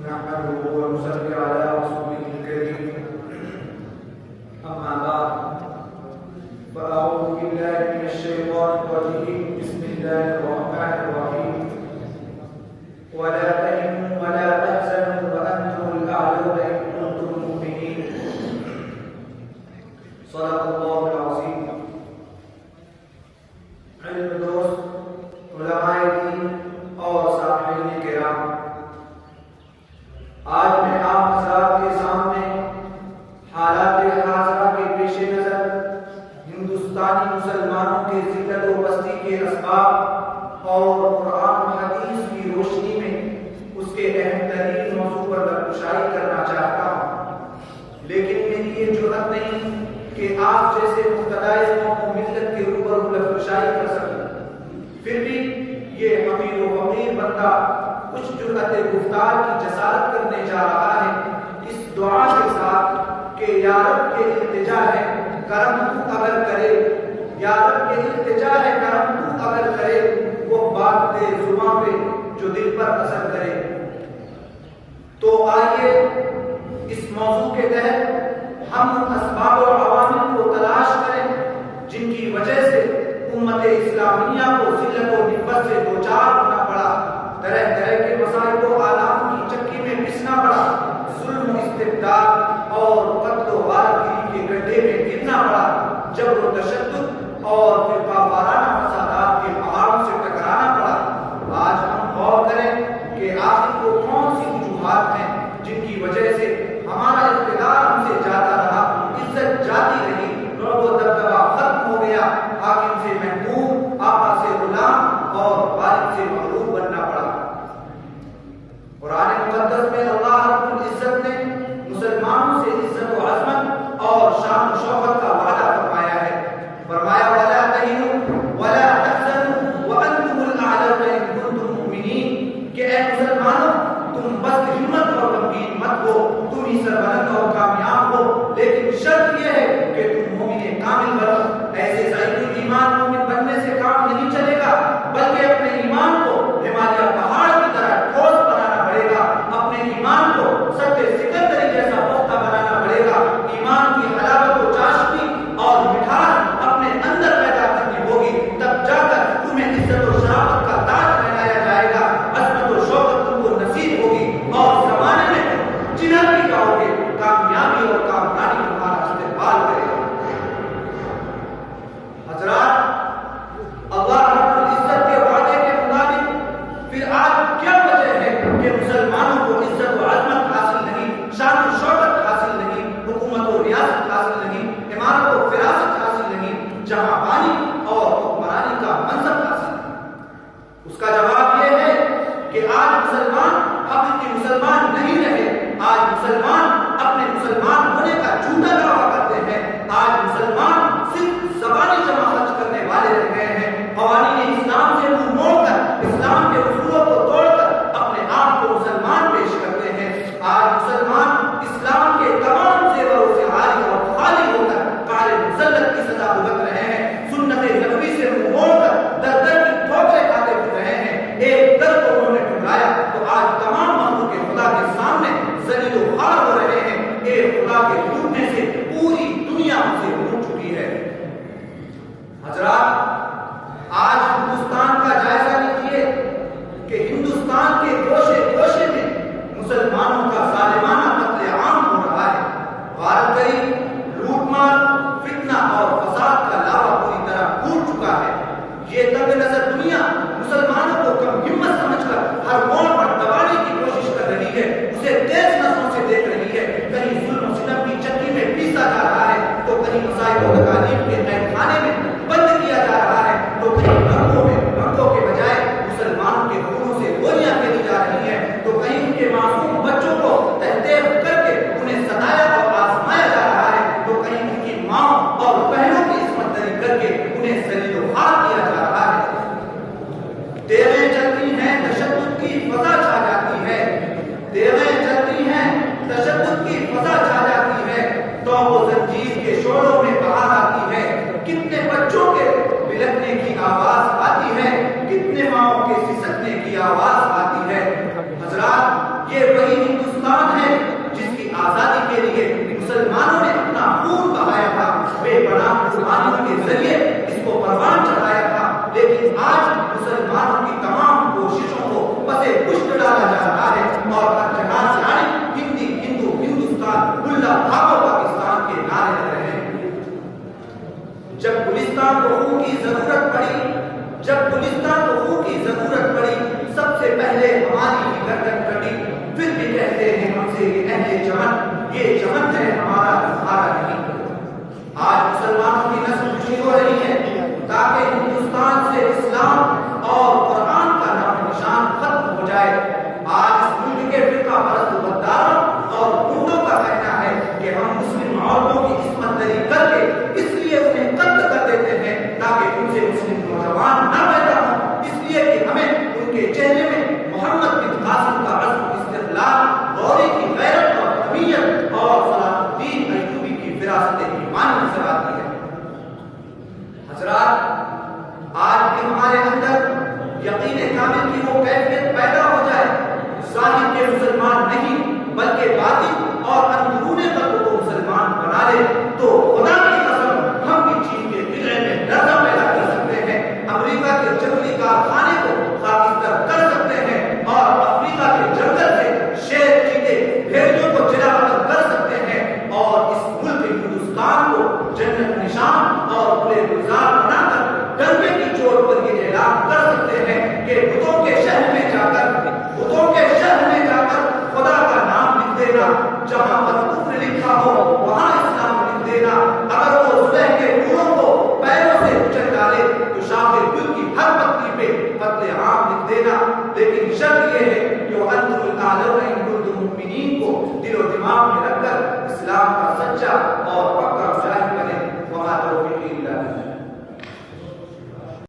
نحمده ونصلي على رسوله الكريم أما بعد فأعوذ بالله من الشيطان الرجيم بسم الله الرحمن الرحيم ولا تهنوا ولا تحزنوا وأنتم الأعلون إن كنتم مؤمنين صدق الله العظيم. علم دوست علماء دین اور سامعین کرام، آج میں آپ حضرات کے سامنے حالات حاضرہ کے پیش نظر ہندوستانی مسلمانوں کے ذلت و پستی کے اسباب اور قرآن و حدیث کی روشنی میں اس کے اہم ترین موضوع پر گفتگو کرنا چاہتا ہوں، لیکن میری یہ جرأت نہیں کہ آپ جیسے مقتدائے قوم و ملت کے روبرو گفتگو کر سکوں. پھر بھی یہ امیر و فقیر بندہ کچھ جرأت گفتار کی جسارت کرنے جا رہا ہے، اس دعا کے ساتھ کہ یا رب یہ التجا ہے کرم تو اگر کرے، یا رب یہ التجا ہے کرم تو اگر کرے، وہ بات دے زباں پہ جو دل پر اثر کرے. تو آئیے اس موضوع کے تحت ہم اسباب و عوامل کو تلاش کریں جن کی وجہ سے امت اسلامیہ کو ذلت و نفرت سے دوچار ہونا پڑا، طرح طرح کے مسائل و آلام کی چکی میں پسنا پڑا، ظلم و استبداد اور قتل و غارتگری کے گڈھے میں گرنا پڑا، جبر و تشدد اور فرقہ وارانہ فسادات کے پہاڑوں سے ٹکرانا پڑا. آج ہم غور کریں کہ آخر وہ کون سی وجوہات ہیں جن کی وجہ سے ہمارا اقتدار ہم سے جاتا رہا، عزت جاتی رہی، رعب و دبدبہ ختم ہو گیا، حاکم سے محکوم، آقا سے غلام اور والد سے مغلوب بننا پڑا. قرآن مقدس میں اللہ رب العزت نے مسلمانوں سے عزت و عظمت اور شان و شوکت کا وعدہ فرمایا ہے. فرمایا وَلَا تَهِنُوا وَلَا تَحْزَنُوا وَأَنْتُمُ الْأَعْلَوْنَ إِن كُنتُم مُؤْمِنِينَ کہ اے مسلمانوں تم بس ہمت اور غمگین مت ہو، تم ہی سربلند اور کامیاب ہو، لیکن شرط یہ ہے کہ تم مومن کامل بنو. ایسے ضعیف ایمان مومن بننے سے کام نہیں چلے گا، بلکہ اپنے ایمان کو ہمالیہ پہاڑ کی طرح ٹھوس بنانا پڑے گا، اپنے ایمان کو سد سکندری جیسا پختہ بنانا پڑے گا. ایمان کی حلاوت و چاشنی اور مٹھاس اپنے اندر پیدا کرنی ہوگی، تب جا کر تمہیں عزت و شرافت کا تاج پہنایا جائے گا، عظمت و شوکت تم کو نصیب ہوگی اور زمانے میں جنت بھی جاؤ گے، کامیابی اور کامرانی تمہارا استقبال کرے گا. حضرات، اللہ رب العزت کے وعدے کے مطابق پھر آج کیا وجہ ہے کہ مسلمانوں کو عزت و عظمت حاصل نہیں، شان و شوکت حاصل نہیں، حکومت و ریاست حاصل نہیں، امارت و فراست حاصل نہیں، جہاں بانی اور حکمرانی کا منصب حاصل نہیں؟ اس کا جواب یہ ہے کہ آج مسلمان حقیقی مسلمان نہیں رہے، آج مسلمان اپنے مسلمان ہونے کا جھوٹا دعویٰ کرتے ہیں، آج مسلمان صرف زبانی جمع خرچ کرنے والے رہ گئے ہیں، قوانین اسلام سے منہ موڑ کر، اسلام کے اصولوں کو توڑ کر اپنے آپ کو مسلمان پیش کرتے ہیں. آج مسلمان اسلام کے تمام زیوروں سے عاری اور خالی ہو کر کالے مسلط کی سزا بھگت رہے ہیں، سنت نبوی سے منہ موڑ کر در در کی ٹھوکریں کھاتے پھر رہے ہیں. ایک در کو انہوں نے ٹھکرایا تو آج تمام مخلوق کے خدا کے سامنے ذلیل و خوار ہو رہے ہیں. ایک خدا کے ٹوٹنے سے پوری دنیا ان سے ٹوٹ چکی ہے. حضرات، آج ہندوستان کا جائزہ لیجیے کہ ہندوستان کے گوشے گوشے میں مسلمانوں کا ظالمانہ قتل عام ہو رہا ہے. غارتگری، لوٹ مار، فتنہ اور فساد کا لاوا پوری طرح پھوٹ چکا ہے. یہ تنگ نظر دنیا مسلمانوں کو کم ہمت سمجھ کر ہر موڑ پر دبانے کی کوشش کر رہی ہے، اسے تیز نظروں سے دیکھ رہی ہے. کہیں ظلم و ستم کی چکی میں پیسا جا رہا ہے تو کہیں مصائب و تکالیف کے قید خانے میں بند کیا جا رہا ہے، تو کہیں رنگوں کے بجائے مسلمانوں کے خونوں سے گولیاں کھیلی جا رہی ہیں، تو کہیں ان کے معصوم بچوں کو تحقیق کر کے انہیں ستایا اور آزمایا جا رہا ہے، تو کہیں ان کی ماں اور بہنوں کی عصمت دری کر کے انہیں ذلیل و خوار کیا جا رہا ہے. دیویں چلتی ہیں تشدد کی فضا چھا جاتی ہے، دیویں چلتی ہیں تشدد کی فضا چھا جاتی ہے، تو وہ زنجیر کے شعلوں میں بہار آتی ہے. کتنے بچوں کے بلکنے کی آواز آتی ہے، کتنے ماؤں کے سسکنے کی آواز آتی ہے. حضرات، یہ وہی اور ہر جگہ سے ہندی ہندو ہندوستان اللہ بھاگو پاکستان کے نعرے لگ رہے ہیں۔ جب گلستان کو خون کی ضرورت پڑی سب سے پہلے ہماری ہی گردن کٹی، پھر بھی کہتے ہیں ہم سے یہ اہل چمن، یہ چمن ہے ہمارا نہیں۔ آج مسلمانوں کی نسل کشی ہو رہی ہے تاکہ ہندوستان سے اسلام اور قرآن کا نام نشان ختم ہو جائے۔ آج اس ملک کے فرقہ پرست غداروں اور گنڈوں کا کہنا ہے کہ ہم مسلم عورتوں کی عصمت دری کر کے اس لیے انہیں قتل کر دیتے ہیں تاکہ ان سے مسلم نوجوان نہ پیدا ہوں، اس لیے کہ ہمیں ان کے چہرے میں محمد بن قاسم کا عزم، استقلال، غوری کی غیرت اور حمیت اور صلاح الدین ایوبی کی فراست ایمانی نظر آتی ہے۔ حضرات، آج بھی ہمارے اندر یقین کامل کی وہ کیفیت پیدا ہو جائے، ظاہر کے مسلمان نہیں بلکہ باطن اور اندرون قلب کو مسلمان بنا لے، تو خدا کی قسم ہم بھی چین کے قلعے میں لرزہ پیدا کر سکتے ہیں، امریکہ کے جنگلی کارخانے کو خاکستر کر سکتے ہیں، اور افریقہ کے جنگل سے شیر، چیتے، بھیڑیوں کو جلا وطن کر سکتے ہیں، اور اس ملک ہندوستان کو جنت نشان اور پورے گلزار بنا کر ڈرنے کی چوٹ پر یہ اعلان کر سکتے ہیں کہ بتوں کے شہر میں جا کر خدا کا نام لکھ دینا، جہاں پر کفر لکھا ہو وہاں اسلام لکھ دینا، اگر وہ صلح کے پھولوں کو پیروں سے کچل ڈالے تو شاخ گل کی ہر پتی پہ قتل عام لکھ دینا، لیکن شرط یہ ہے کہ وہ انتم الاعلون ان کنتم مؤمنین کو دل و دماغ میں رکھ کر اسلام کا سچا اور پکا شاہد بنے۔ وما توفیقی الا باللہ۔